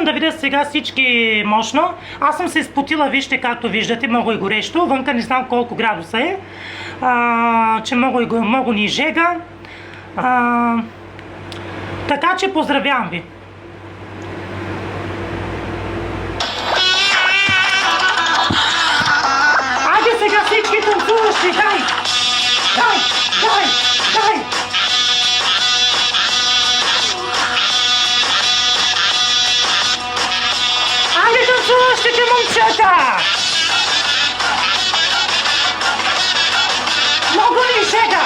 да видя сега всички мощно. Аз съм се изпотила, вижте, както виждате, много е горещо. Вънка не знам колко градуса е. Че много ни жега. Така че поздравявам ви. Айде сега всички танцуващи, дай! Дай! Айде танцуващите момчета! Много ни жега!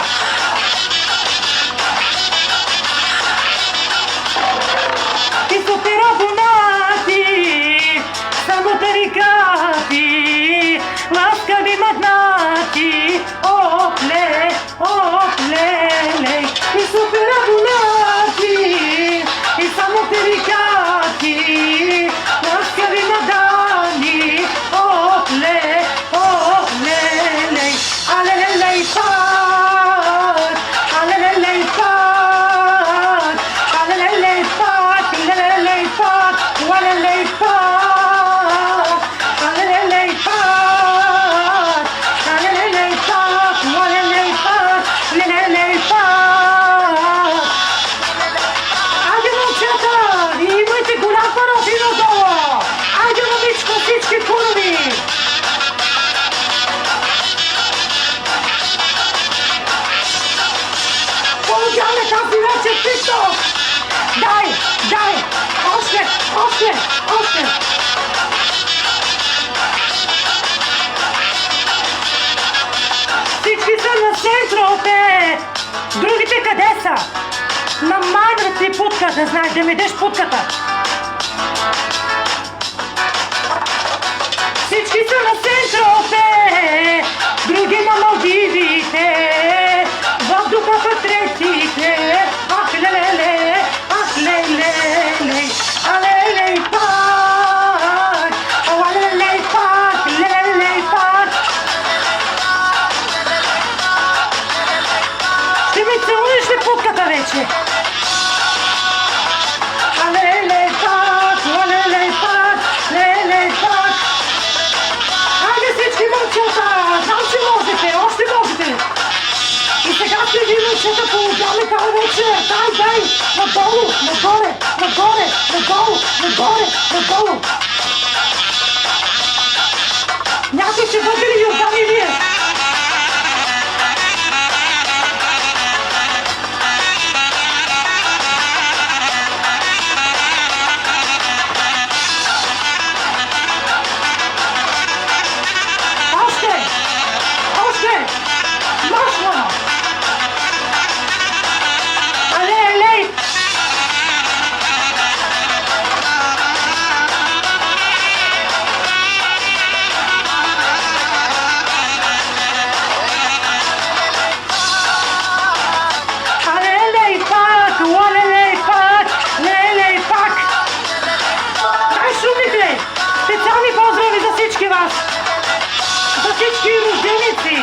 И супер абонати, само тарикати, ласкави магнати, опле, и супер абонати, и само тарикати, ласкави мадами, опле, алелелей пак, алелелей пак, алелелей пак, лелелей пак, алелелей пак, алелелей пак, алелелей пак, алелелей пак, лелелей пак. Айде, момчета, имайте голям парафин отдолу! Айде, момичко, всички курови! Полудяме тази вечер TikTok! Дай! Още! Всички са на центрове! Другите къде са? На майната ти путка, да знаеш, да ми деш путката! Всички са на центрове! Други на Малдивите! В духа третите! Ах, леле! Алелей пак! Алелей пак! Лелей пак! Ще ми целунеш ли путката вече? Алелей пак! Хайде всички момчета! Знам, че можете! Още можете! И сега ще ви момчета полудяме тази вечер! Дай! Надолу! Някой ще бъде ли Йордан Илиев? Още! Мощно! Алей! Дай шумите! Специални поздрави за всички вас! За всички рожденици!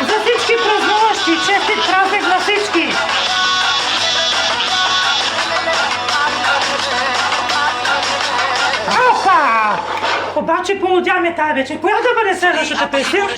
За всички празнуващи! Честит празник на всички! Опа! Обаче полудяме тая вечер. Коя да бъде следващата песен?